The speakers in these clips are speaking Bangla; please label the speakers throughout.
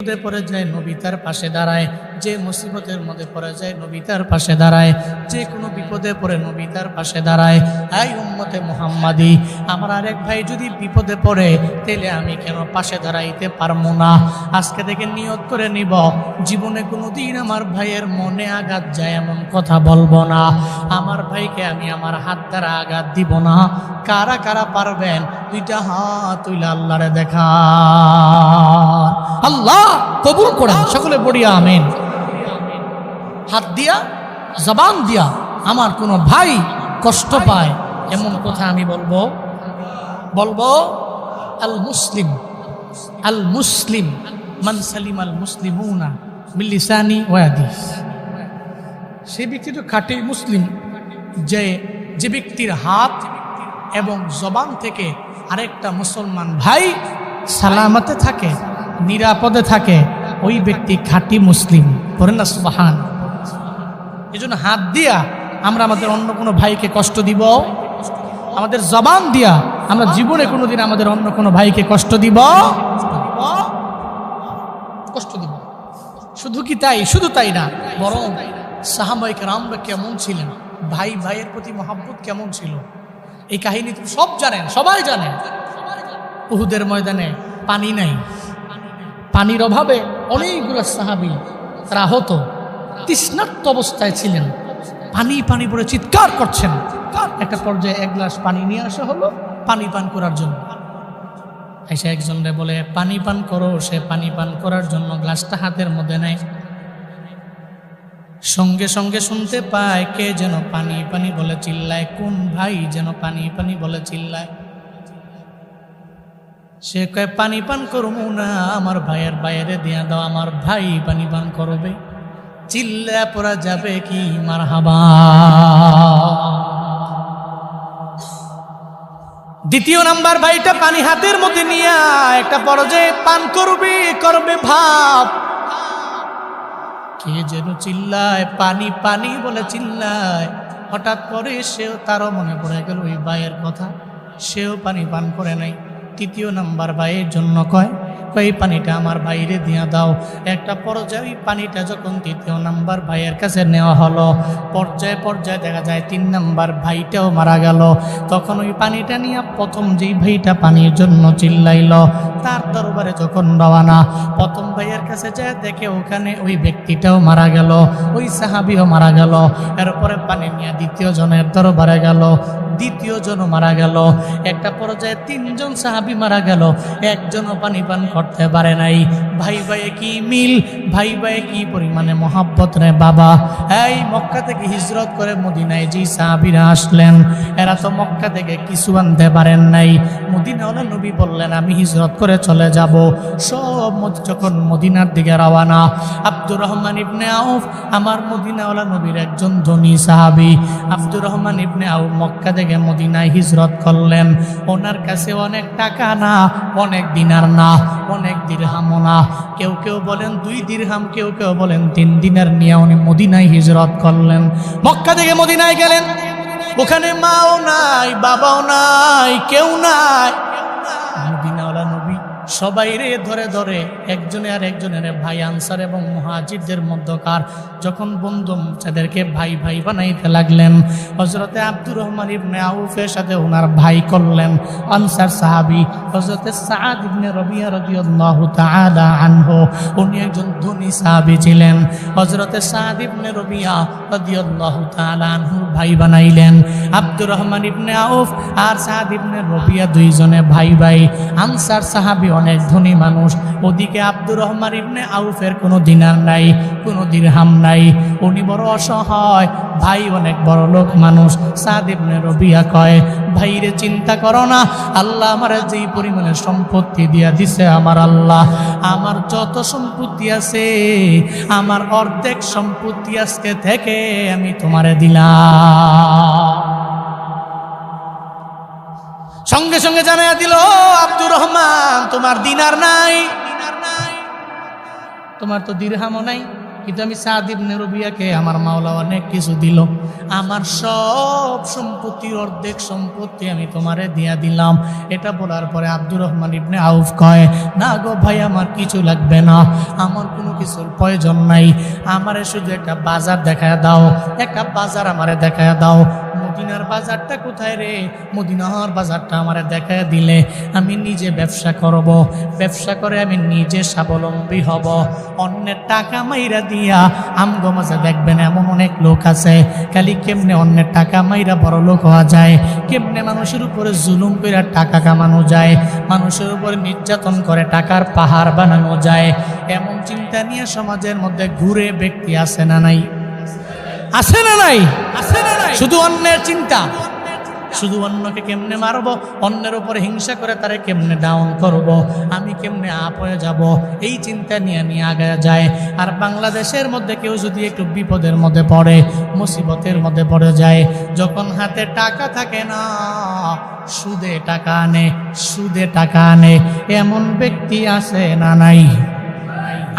Speaker 1: বিপদে পড়ে যায় নবী তার পাশে দাঁড়ায়, যে মুসিবতের মধ্যে পড়ে যায় নবী তার পাশে দাঁড়ায়, যে কোনো বিপদে পড়ে নবী তার পাশে দাঁড়ায়। এই উম্মতে মুহাম্মাদি, আমার আরেক ভাই যদি বিপদে পড়ে তাহলে আমি কেন পাশে দাঁড়াইতে পারবো না? আজকে থেকে নিয়ত করে নিব, জীবনে কোনোদিন আমার ভাইয়ের মনে আঘাত যায় এমন কথা বলবো না। আমার ভাইকে আমি আমার হাত দ্বারা আঘাত দিব না। কারা কারা পারবেন দুইটা হাত তুইলা আল্লাহরে দেখা। আল্লাহ কবুল করেন, সকলে পড়িয়া আমিন। হাত দিয়া জবান দিয়া আমার কোনো ভাই কষ্ট পায় এমন কথা আমি বলবো বলবো আল মুসলিম মান সালিম আল মুসলিমুনা মিন লিসানি ওয়া ইয়াদিহি। সে ব্যক্তি তো খাঁটি মুসলিম, যে ব্যক্তির হাত এবং জবান থেকে আরেকটা মুসলমান ভাই সালামতে থাকে, নিরাপদে থাকে, ওই ব্যক্তি খাঁটি মুসলিম। বলেন না সুবহান। এই জন্য হাত দিয়া আমরা আমাদের অন্য কোনো ভাইকে কষ্ট দিব? আমাদের জবান দিয়া আমরা জীবনে কোনোদিন আমাদের অন্য কোনো ভাইকে কষ্ট দিব? কষ্ট দিব? শুধু কি তাই? শুধু তাই না, বরং সাহাবায়ে কেরামরা কেমন ছিলেন, ভাই ভাইয়ের প্রতি মহব্বত কেমন ছিল, এই কাহিনী তো সব জানেন, সবাই জানেন। উহুদের ময়দানে পানি নাই, পানির অভাবে অনেকগুলো সাহাবী তারা আহত, তৃষ্ণার্ত অবস্থায় ছিলেন, পানি পানি বলে চিৎকার করছেন। একটা পর্যায়ে এক গ্লাস পানি নিয়ে আসা হলো পানি পান করার জন্য। এসে একজনরে বলে পানি পান করো, সে পানি পান করার জন্য গ্লাসটা হাতের মধ্যে নেয়। সঙ্গে সঙ্গে শুনতে পায় কে যেন পানি পানি বলে চিল্লায়, কোন ভাই যেন পানি পানি বলে চিল্লায়। সে কয় পানি পান করবো না, আমার ভাইয়ের বাইরে দিয়া দাও, আমার ভাই পানি পান করবে। চিল্লা পড়া যাবে কি মারহাবা। দ্বিতীয় নাম্বার ভাইটা পানি হাতের মধ্যে নিয়ে একটা পর্যায়ে পান করবে ভাব, কে যেন চিল্লায় পানি পানি বলে চিল্লায়। হঠাৎ করে সেও, তারও মনে পড়ে গেল ওই ভাইয়ের কথা, সেও পানি পান করে নাই। তৃতীয় নাম্বার ভাইয়ের জন্য কয় এই পানিটা আমার ভাইরে দিয়া দাও। একটা পর্যায়ে ওই পানিটা যখন তৃতীয় নাম্বার ভাইয়ের কাছে নেওয়া হলো, পর্যায়ে পর্যায়ে দেখা যায় 3 নাম্বার ভাইটাও মারা গেল। তখন ওই পানিটা নিয়ে প্রথম যেই ভাইটা পানির জন্য চিল্লাইল, তার দরবারে যখন রওনা, প্রথম ভাইয়ের কাছে যায় দেখে ওখানে ওই ব্যক্তিটাও মারা গেল, ওই সাহাবীও মারা গেল। এরপরে পানি নিয়ে দ্বিতীয় জনের দরবারে গেল, দ্বিতীয় জনও মারা গেল। একটা পর্যায়ে 3 জন সাহাবী মারা গেল, একজনও পানি পান করতে পারে নাই। ভাই ভাইয়ে কি মিল, ভাই ভাইয়ে কি পরিমাণে মহাব্বত রে বাবা। এই মক্কা থেকে হিজরত করে মদিনায় যে সাহাবীরা আসলেন, এরা তো মক্কা থেকে কিছু আনতে পারেন নাই। মদিনাওয়ালা নবী বললেন আমি হিজরত করে চলে যাব। সব যখন মদিনার দিকে রওনা, আব্দুর রহমান ইবনে আউফ আমার মদিনাওয়ালা নবীর একজন ধনী সাহাবী। আব্দুর রহমান ইবনে আউফ মক্কা থেকে মদিনায় হিজরত করলেন। ওনার কাছে অনেক টাকা না, অনেক দিনার না, অনেক দিরহামও না। কেউ কেউ বলেন 2 দিরহাম, কেউ কেউ বলেন 3 দিনার নিয়ে উনি মদিনায় হিজরত করলেন। মক্কা থেকে মদিনায় গেলেন, ওখানে মাও নাই, বাবাও নাই, কেউ নাই। মদিনাওয়ালা নবী সবাই রে ধরে ধরে একজনে আর একজনের ভাই আনসার এবং মুহাজিরদের মধ্যকার যখন বন্ধু তাদেরকে ভাই ভাই বানাইতে লাগলেন, হযরতে আব্দুর রহমান ইবনে আউফের সাথে ওনার ভাই করলেন আনসার সাহাবী হযরতে সাদ ইবনে রবিয়া রাদিয়াল্লাহু তাআলা আনহু। উনি একজন ধনী সাহাবী ছিলেন। হযরতে সাদ ইবনে রবিয়া রাদিয়াল্লাহু তাআলা আনহু ভাই বানাইলেন। আব্দুর রহমান ইবনে আউফ আর সাদ ইবনে রবিয়া দুইজনে ভাই ভাই। আনসার সাহাবী অনেক ধনী মানুষ, ওদিকে আব্দুর রহমান ইবনে আউফের কোনো দিনার নাই, কোনো দিরহাম নাই, উনি বড় অসহায়, ভাই অনেক বড় লোক মানুষ। সাদ ইবনে রবিয়া কয় ভাইরে চিন্তা করো না, আল্লাহ আমার যেই পরিমাণে সম্পত্তি দিয়া দিছে, আমার আল্লাহ আমার যত সম্পত্তি আছে আমার অর্ধেক সম্পত্তি আজকে থেকে আমি তোমারে দিলাম। সঙ্গে সঙ্গে জানাইয়া দিল আব্দুর রহমান তোমার দিনার নাই, তোমার তো দিরহামও নাই, কিন্তু আমি সাদ ইবনে রবিয়াকে আমার মাওলা অনেক কিছু দিল, আমার সব সম্পত্তির অর্ধেক সম্পত্তি আমি তোমারে দিয়া দিলাম। এটা বলার পরে আব্দুর রহমান ইবনে আউফ কয়, না গো ভাই, আমার কিছু লাগবে না, আমার কোনো কিছুর প্রয়োজন নাই, আমারে শুধু একটা বাজার দেখায় দাও, একটা বাজার আমারে দেখায় দাও। মদিনার বাজারটা কোথায় রে? মদিনার বাজারটা আমারে দেখায় দিলে আমি নিজে ব্যবসা করব, ব্যবসা করে আমি নিজে স্বাবলম্বী হব। অন্যের টাকা মাইরা দিয়া আমগো মাঝে দেখবেন এমন অনেক লোক আছে, খালি কেমনে অন্যের টাকা মাইরা বড় লোক হওয়া যায়, কেমনে মানুষের উপরে জুলুম করে টাকা কামানো যায়, মানুষের উপরে নির্যাতন করে টাকার পাহাড় বানানো যায়, এমন চিন্তা নিয়ে সমাজের মধ্যে ঘুরে ব্যক্তি আছে না নাই? আছে না নাই? আছে না নাই? শুধু অন্যের চিন্তা, শুধু অন্যকে কেমনে মারবো, অন্যের উপরে হিংসা করে তারে কেমনে ডাউন করব, আমি কেমনে আপ হয়ে যাব, এই চিন্তা নিয়ে নিয়ে আগে যায়। আর বাংলাদেশের মধ্যে কেউ যদি একটু বিপদের মধ্যে পড়ে, মুসিবতের মধ্যে পড়ে যায়, যখন হাতে টাকা থাকে না, সুদে টাকা আনে, সুদে টাকা আনে, এমন ব্যক্তি আছে না নাই?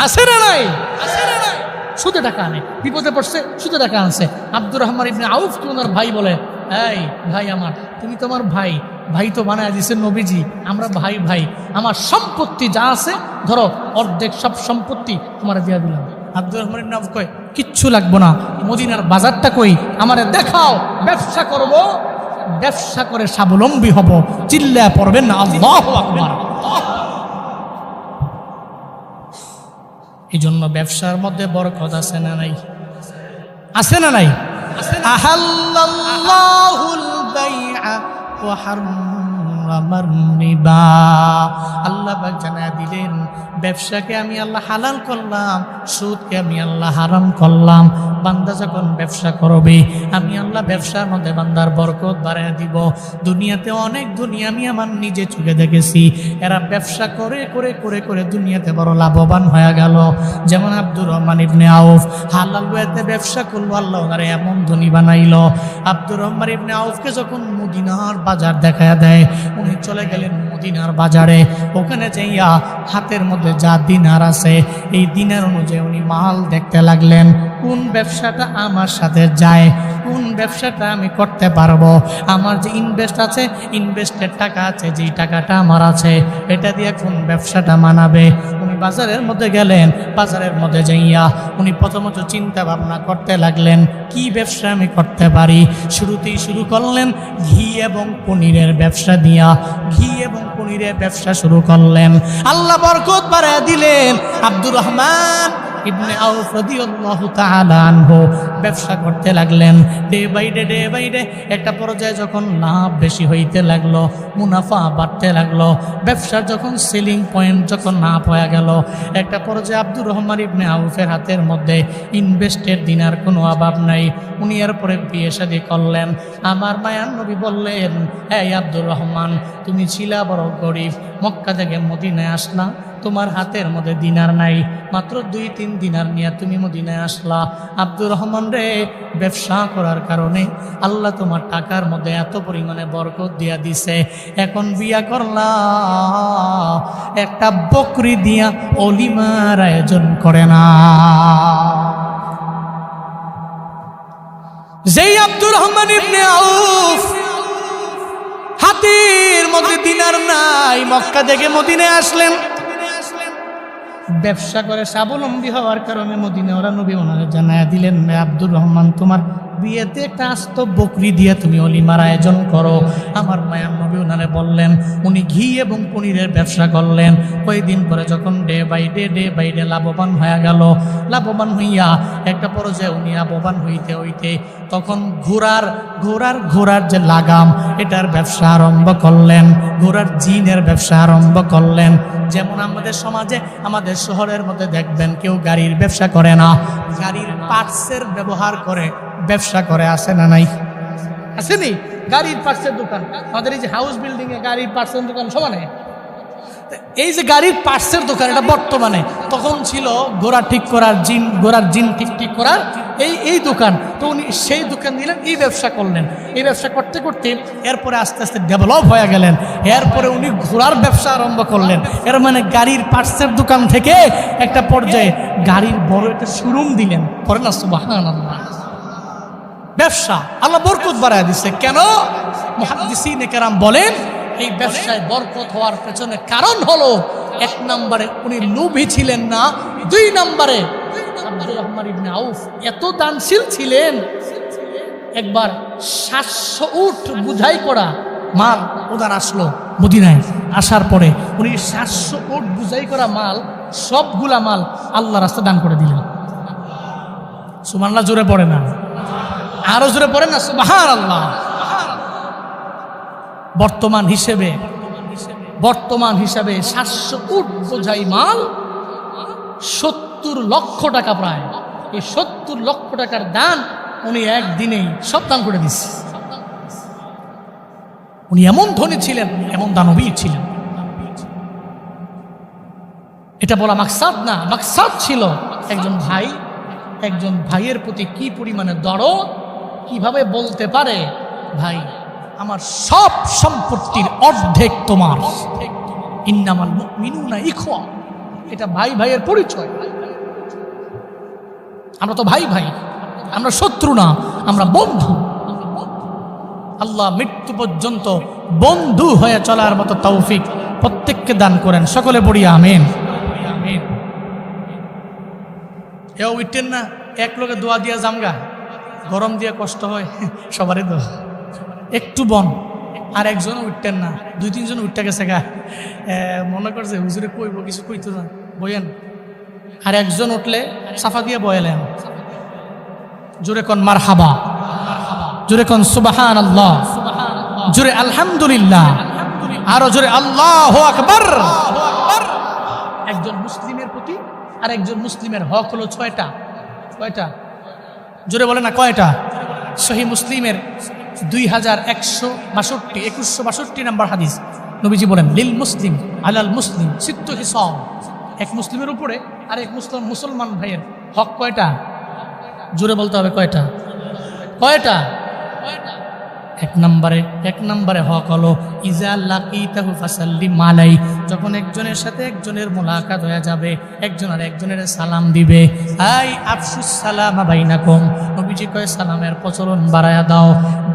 Speaker 1: আছে না নাই? আছে না নাই? সুদে টাকা আনে, বিপদে পড়ছে সুদে টাকা আনছে। আব্দুর রহমান ইবনে আউফ কি ওনার ভাই বলে, এই ভাই আমার, তুমি তো আমার ভাই, ভাই তো বানায় দিয়েছে নবীজি, আমরা ভাই ভাই, আমার সম্পত্তি যা আছে ধরো অর্ধেক সব সম্পত্তি তোমার দিয়া দিলাম। আব্দুর রহমান ইবনে আউফ কয়, কিচ্ছু লাগবো না, মদিনার বাজারটা কই আমারে দেখাও, ব্যবসা করব, ব্যবসা করে স্বাবলম্বী হব। চিল্লায় পড়বেন না আল্লাহু আকবার। এই জন্য ব্যবসার মধ্যে বরকত আছে না নাই? আছে না নাই? আহাল্লাল্লাহুল বাইআ ওয়া হারামার রিবা। আল্লাহ পাক জানায়া দিলেন, ব্যবসাকে আমি আল্লাহ হালাল করলাম, সুদকে আমি আল্লাহ হারাম করলাম। বান্দা যখন ব্যবসা করবে, আমি আল্লাহ ব্যবসার মধ্যে বান্দার বরকত বাড়ায় দিব। দুনিয়াতে অনেক দুনিয়া আমি আমার নিজে চোখে দেখেছি, এরা ব্যবসা করে করে করে করে দুনিয়াতে বড় লাভবান হয়ে গেল। যেমন আব্দুর রহমান ইবনে আউফ হালাল ওয়েতে ব্যবসা করলো, আল্লাহ ওনারে এমন ধনী বানাইল। আব্দুর রহমান ইবনে আউফকে যখন মদিনার বাজার দেখায় দেয়, উনি চলে গেলেন মদিনার বাজারে। ওখানে যাইয়া হাতের মধ্যে যা দিনার আছে, এই দিনার অনুযায়ী উনি মাল দেখতে লাগলেন, কোন ব্যবসাটা আমার সাথে যায়, কোন ব্যবসাটা আমি করতে পারবো, আমার যে ইনভেস্ট আছে, ইনভেস্টের টাকা আছে, যেই টাকাটা আমার আছে, এটা দিয়ে কোন ব্যবসাটা মানাবে। উনি বাজারের মধ্যে গেলেন, বাজারের মধ্যে যাইয়া উনি প্রথমত চিন্তা ভাবনা করতে লাগলেন, কি ব্যবসা আমি করতে পারি। শুরুতেই শুরু করলেন ঘি এবং পনিরের ব্যবসা দিয়া, ঘি এবং পনিরের ব্যবসা শুরু করলেন। আল্লাহ বরকত বাড়ায় দিলেন। আব্দুর রহমান ইবনে আউফ রাদিয়াল্লাহু তাআলা আনহু ব্যবসা করতে লাগলেন। ডে বাই ডে একটা পর্যায়ে যখন লাভ বেশি হইতে লাগলো, মুনাফা বাড়তে লাগলো, ব্যবসার যখন সেলিং পয়েন্ট যখন নাপ হয়ে গেল, একটা পর্যায়ে আব্দুর রহমান ইবনে আউফের হাতের মধ্যে ইনভেস্টের দিনার কোনো অভাব নাই। উনি এরপরে বিয়ে শাদী করলেন। আমার মায়ার নবী বললেন, এই আব্দুর রহমান, তুমি ছিলা বড় গরিব, মক্কা থেকে মদিনায় আসলা, তোমার হাতের মধ্যে দিনার নাই, মাত্র 2-3 দিনার নিয়ে তুমি মদিনায় আসলা। আব্দুর রহমান রে, ব্যবসা করার কারণে আল্লাহ তোমার টাকার মধ্যে এত পরিমাণে বরকত দিয়া দিছে, এখন বিয়া করলা, একটা বকরি দিয়া অলিমার আয়োজন করে না। যেই আব্দুর রহমান ইবনে আউফ হাতের মধ্যে দিনার নাই, মক্কা থেকে মদিনায় আসলেন, ব্যবসা করে স্বাবলম্বী হওয়ার কারণে মদিনা ওরা নবী ওনারে জানায়া দিলেন, আব্দুর রহমান, তোমার বিয়েতে একটা আস্ত বকরি দিয়ে তুমি অলিমার আয়োজন করো। আমার মায়ার নবী ওনারে বললেন, উনি ঘি এবং পনিরের ব্যবসা করলেন। কয়েকদিন পরে যখন ডে বাই ডে লাভবান হয়ে গেল, লাভবান হইয়া একটা পর্যায়ে উনি লাভবান হইতে হইতে তখন ঘোড়ার যে লাগাম, এটার ব্যবসা আরম্ভ করলেন। ঘোড়ার জিনের ব্যবসা আরম্ভ করলেন। যেমন আমাদের সমাজে, আমাদের শহরের মধ্যে দেখবেন কেউ গাড়ির ব্যবসা করে না, গাড়ির পার্টসের ব্যবহার করে ব্যবসা করে, আসে না নাই? আসেনি? গাড়ির পার্টসের দোকান, আমাদের এই যে হাউস বিল্ডিং এ গাড়ির পার্টসের দোকান সমানে। এই যে গাড়ির পার্টসের দোকান, এটা বর্তমানে, তখন ছিল ঘোড়া ঠিক করার জিন, ঘোড়ার জিন ঠিক করার এই দোকান, তো উনি সেই দোকান দিলেন, এই ব্যবসা করলেন। এই ব্যবসা করতে করতে এরপরে আস্তে আস্তে ডেভেলপ হয়ে গেলেন। এরপরে উনি ঘোড়ার ব্যবসা আরম্ভ করলেন। এর মানে গাড়ির পার্টসের দোকান থেকে একটা পর্যায়ে গাড়ির বড় একটা শোরুম দিলেন। পরে না সুবহানাল্লাহ, ব্যবসা আল্লাহ বরকত বাড়ায় দিচ্ছে। কেন? মুহাদ্দিসিনে কেরাম বলেন এই ব্যবসায় বরকত হওয়ার পেছনে কারণ হলো, এক নম্বরে উনি লোভী ছিলেন না, দুই নম্বরে আব্দুর রহমান ইবনে আউফ এত দানশীল ছিলেন। একবার 700 উট বুঝাই করা মাল ওদার আসলো মদিনায়। আসার পরে উনি 700 উট বুঝাই করা মাল, সবগুলা মাল আল্লাহ রাস্তায় দান করে দিলেন। সুবহানাল্লাহ জোরে পড়ে না, আরো জোরে পড়ে না সুবহানাল্লাহ। বর্তমান হিসেবে 700 উট বোঝাই মাল 70 লক্ষ টাকা প্রায়। এই 70 লক্ষ টাকার দান উনি একদিনেই সব দান করে দিচ্ছে। উনি এমন ধনী ছিলেন, এমন দানবীর ছিলেন। এটা বলা মাকসাদ না, মাকসাদ ছিল একজন ভাইয়ের প্রতি কি পরিমাণে দরদ, কিভাবে বলতে পারে, ভাই আমার সব সম্পত্তির অর্ধেক তোমার, ইন্নামাল মুমিনুনা ইখওয়া। এটা ভাই ভাইয়ের পরিচয়। আমরা তো ভাই, আমরা শত্রু না, আমরা বন্ধু। আল্লাহ মৃত্যু পর্যন্ত বন্ধু হয়ে চলার মতো তৌফিক প্রত্যেককে দান করেন। সকলে পড়ি আমিন। এও উঠতেন না, এক লোকে দোয়া দিয়া জামগা, গরম দিয়ে কষ্ট হয় সবারই তো, একটু বন। আর একজনও উঠতেন না, 2-3 জন উঠতে গেছে গা, মনে করছে হুজুরে কইব, কিছু কইতো না, বইয়েন। আর একজন উঠলে সাফা দিয়ে বয়েলেন, জোরে কন মারহাবা, জোরে কন সুবহানাল্লাহ, জোরে আলহামদুলিল্লাহ, আরো জোরে আল্লাহু আকবার। একজন মুসলিমের প্রতি আর একজন মুসলিমের হক হলো 6টা। কয়টা? জোরে বলে না, কয়টা? সহিহ মুসলিমের 2162 নম্বর হাদিস, নবীজি বলেন লিল মুসলিম আলাল মুসলিম সিত্তু হিসাব। এক মুসলিমের উপরে আর এক মুসলমান ভাইয়ের হক কয়টা? জোরে বলতে হবে, কয়টা? এক নম্বরে হক হলো ইজা লাকিতাহু ফাসাল্লিম আলাই। যখন একজনের সাথে একজনের মোলাকাত হয়ে যাবে, একজন আর একজনের সালাম দিবে। আই আফসুস সালামা বাইনাকুম, নবীজি কয় সালামের প্রচলন বাড়ায়া দাও।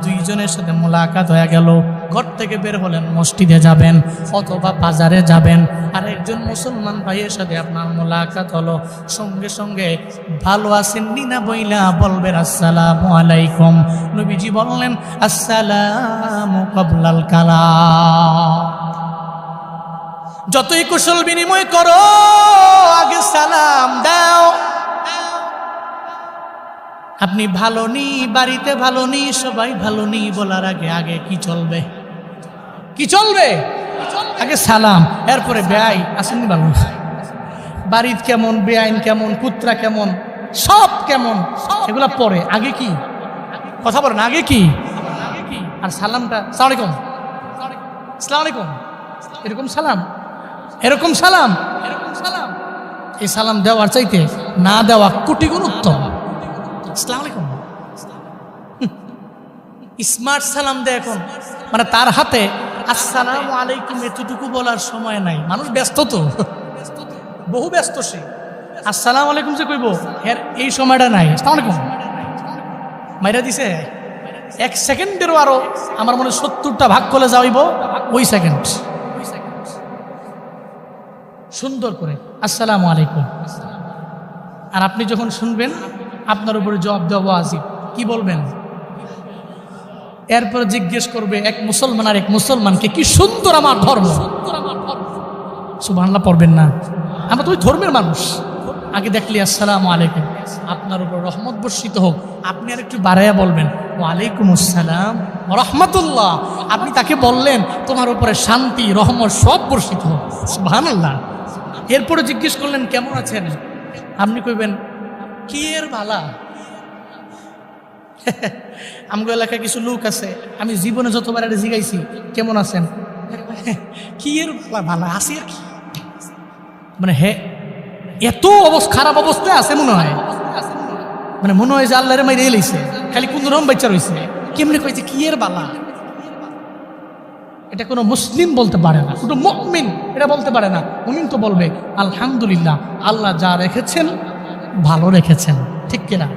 Speaker 1: দুইজনের সাথে মোলাকাত হয়ে গেল, ঘর থেকে বের হলেন, মসজিদে যাবেন অথবা বাজারে যাবেন, আর একজন মুসলমান ভাইয়ের সাথে আপনার মোলাকাত হলো, সঙ্গে সঙ্গে ভালো আছেন না বইলা বলবেন আসসালামু আলাইকুম। নবীজি বললেন আসসালামু ক্বাবলাল কালাম। যতই কুশল বিনিময় করো, আগে সালাম দাও। আপনি ভালো নি, বাড়িতে ভালো নি, সবাই ভালো নি বলার আগে কি চলবে? আগে সালাম, এরপরে বেআই আসেননি ভালো, বাড়ির কেমন, বেআইন কেমন, পুত্রা কেমন, সব কেমন, এগুলা পরে। আগে কি কথা বলেন? আগে কি? আর সালামটা আসসালামু আলাইকুম, আসসালামু আলাইকুম, এরকম সালাম। এই সালাম দেওয়ার চাইতে না দেওয়া কোটি গুণ উত্তম। আসসালামু আলাইকুম, স্মার্ট সালাম দেয় এখন, মানে তার হাতে আসসালামু আলাইকুম এতটুকু বলার সময় নাই। মানুষ ব্যস্ত, তো বহু ব্যস্ত সে। আসসালামু আলাইকুম যে কইব, এর এই সময়টা নাই। আসসালামু আলাইকুম মাইরা দিছে 1 সেকেন্ডেরও আরো আমার মনে 70টা ভাগ করে যাইব ওই সেকেন্ড। সুন্দর করে আসসালামু আলাইকুম। আর আপনি যখন শুনবেন, আপনার উপরে জবাব দেওয়া ওয়াজিব। কি বলবেন? এরপর জিজ্ঞেস করবে এক মুসলমান আর এক মুসলমানকে, কি সুন্দর আমার ধর্ম। সুবহানাল্লাহ পড়বেন না? আমরা তো ওই ধর্মের মানুষ। আগে দেখলি আসসালামু আলাইকুম, আপনার উপর রহমত বর্ষিত হোক। আপনি আর একটু বাড়াইয়া বলবেন ওয়ালাইকুম আসসালাম রাহমাতুল্লাহ। আপনি তাকে বললেন তোমার উপরে শান্তি, রহমত সব বর্ষিত হোক। সুবহানাল্লাহ। এরপরে জিজ্ঞেস করলেন কেমন আছেন, আপনি কইবেন কি এর ভালা। আমগো এলাকায় কিছু লোক আছে, আমি জীবনে যতবার এটা জিগাইছি কেমন আছেন, কি এর ভালা আছে আর কি, মানে এত খারাপ অবস্থায় আছে মনে হয়। মানে মনে হয় যে আল্লাহরে মাইরে এলাইছে, খালি কোন রকম বাচ্চা রয়েছে, কেমনে কইছে কি এর বালা। এটা কোনো মুসলিম বলতে পারে না, কোনো মুমিন এটা বলতে পারে না। মুমিন তো বলবে আলহামদুলিল্লাহ, আল্লাহ যা রেখেছেন ভালো রেখেছেন, ঠিক কিনা?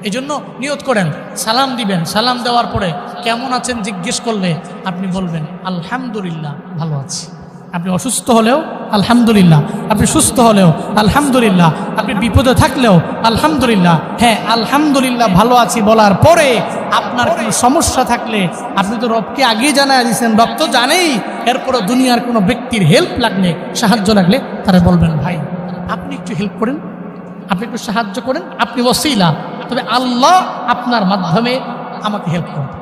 Speaker 1: এই জন্য নিয়ত করেন, সালাম দিবেন, সালাম দেওয়ার পরে কেমন আছেন জিজ্ঞেস করলে আপনি বলবেন আলহামদুলিল্লাহ ভালো আছি। আপনি অসুস্থ হলেও আলহামদুলিল্লাহ, আপনি সুস্থ হলেও আলহামদুলিল্লাহ, আপনি বিপদে থাকলেও আলহামদুলিল্লাহ। হ্যাঁ, আলহামদুলিল্লাহ ভালো আছি বলার পরে আপনার কোনো সমস্যা থাকলে আপনি তো রবকে আগেই জানায় দিয়েছেন, রব তো জানেই। এরপরে দুনিয়ার কোনো ব্যক্তির হেল্প লাগলে, সাহায্য লাগলে তারা বলবেন ভাই আপনি একটু হেল্প করেন, আপনি একটু সাহায্য করেন, আপনি ওসিলা, তবে আল্লাহ আপনার মাধ্যমে আমাকে হেল্প করবেন।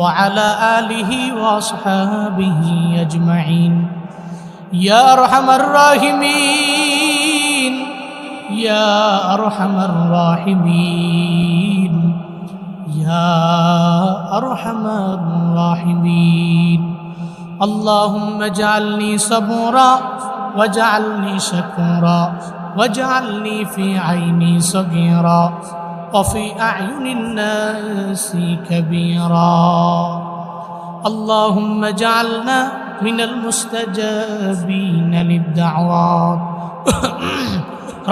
Speaker 1: وعلى آله وأصحابه أجمعين يا أرحم الراحمين يا أرحم الراحمين يا أرحم الراحمين اللهم اجعلني صبورا واجعلني شكورا واجعلني في عيني صغيرا وفي أعين الناس كبيرا اللهم اجعلنا من المستجابين للدعوات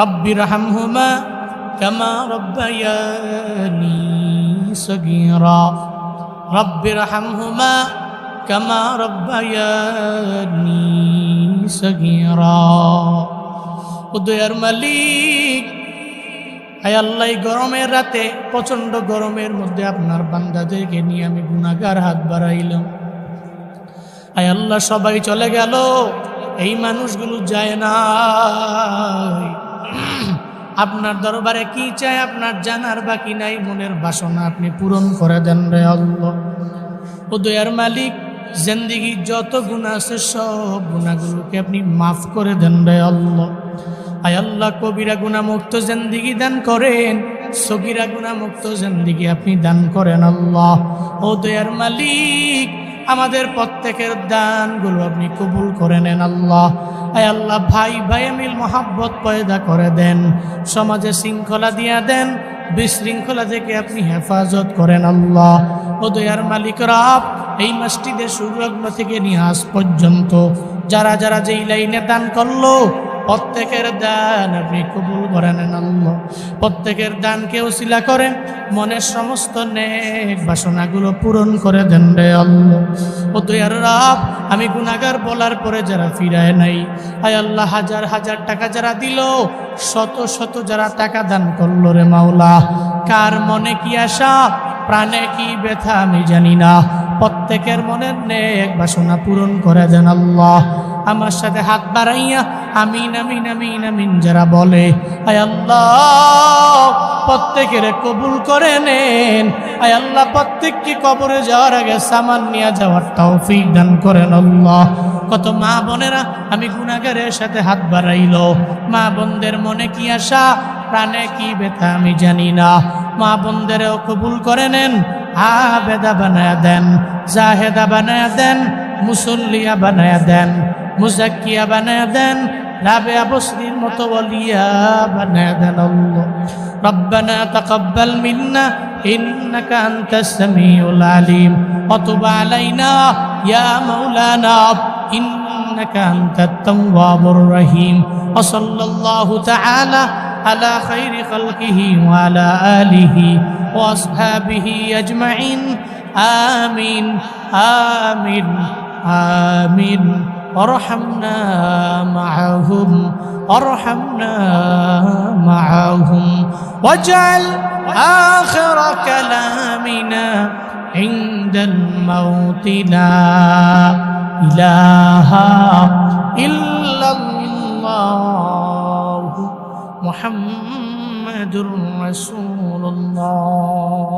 Speaker 1: رب ارحمهما كما ربياني صغيرا رب ارحمهما كما ربياني صغيرا উদয়ের মালিক, আয় আল্লাহ, গরমের রাতে, প্রচণ্ড গরমের মধ্যে আপনার বান্দাদেরকে নিয়ে আমি গুনাহগার হাত বাড়াইলাম। আয় আল্লাহ, সবাই চলে গেল, এই মানুষগুলো যায় না। আপনার দরবারে কি চাই আপনার জানার বাকি নাই, মনের বাসনা আপনি পূরণ করে দেন রে আল্লাহ। উদয়ের মালিক, জিন্দেগি যত গুনাহ আছে সব গুনাহগুলোকে আপনি মাফ করে দেন রে আল্লাহ। আয় আল্লাহ, কবিরা গুনাহ মুক্ত জিন্দেগি দান করেন, সগীরা গুনাহ মুক্ত জিন্দেগি আপনি দান করেন আল্লাহ। ও দয়ার মালিক, আমাদের প্রত্যেকের দানগুলো আপনি কবুল করে নেন আল্লাহ। আয় আল্লাহ, ভাই ভাই মিল মহাব্বত পয়দা করে দেন, সমাজে শৃঙ্খলা দিয়া দেন, বিশৃঙ্খলা থেকে আপনি হেফাজত করেন আল্লাহ। ও দয়ার মালিক রব, এই মসজিদের সুলগ্ন থেকে নিয়ে আজ পর্যন্ত যারা যারা যেই লাইনে দান করলো, প্রত্যেকের দান আপনি কবুল করে নেন আল্লাহ। প্রত্যেকের দানকে ওসিলা করেন, মনের সমস্ত নেক বাসনাগুলো পূরণ করে দেন রে আল্লাহ। ও দয়ার রব, আমি গুনাহগার বলার পরে যারা ফিরায় নাই, আয় আল্লাহ, হাজার হাজার টাকা যারা দিল, শত শত যারা টাকা দান করলো রে মাওলা, কার মনে কি আশা, প্রাণে কি ব্যথা আমি জানি না, প্রত্যেকের মনের নেক বাসনা পূরণ করে দেন আল্লাহ। আমার সাথে হাত বাড়াইয়া আমিন আমিন আমিন আমিন যারা বলে, আয় আল্লাহ, প্রত্যেকের কবুল করে নেন। আয় আল্লাহ, প্রত্যেককে কবরে যাওয়ার আগে সামান নিয়ে যাওয়ার তৌফিক দান করেন আল্লাহ। কত মা বোনেরা আমি গুনাহগারের সাথে হাত বাড়াইল, মা বোনদের মনে কি আশা, প্রাণে কি ব্যথা আমি জানি না, মা বোনদেরও কবুল করে নেন, আবেদা বানায়া দেন, জাহেদা বানায়া দেন, মুসল্লিয়া বানায়া দেন, মুজাক্কিয়া বানায়া দেন, রাবেয়া বসরির মতো ওলিয়া বানায়া দেন আল্লাহ। রব্বানা তাকাব্বাল মিন্না ইন্নাকা আনতাস সামিউল আলিম ওয়া তুব আলাইনা ইয়া মাওলানা ইন্নাকা আনতাত তাওয়াবুর রহিম। ওয়া সাল্লাল্লাহু তাআলা আলা খাইরি খালকিহি ওয়া আলা আলিহি ওয়া আসহাবিহি আজমাইন। আমিন আমিন আমিন। وارحمنا معهم وارحمنا معهم واجعل آخر كلامنا عند الموت لا إله إلا الله محمد رسول الله.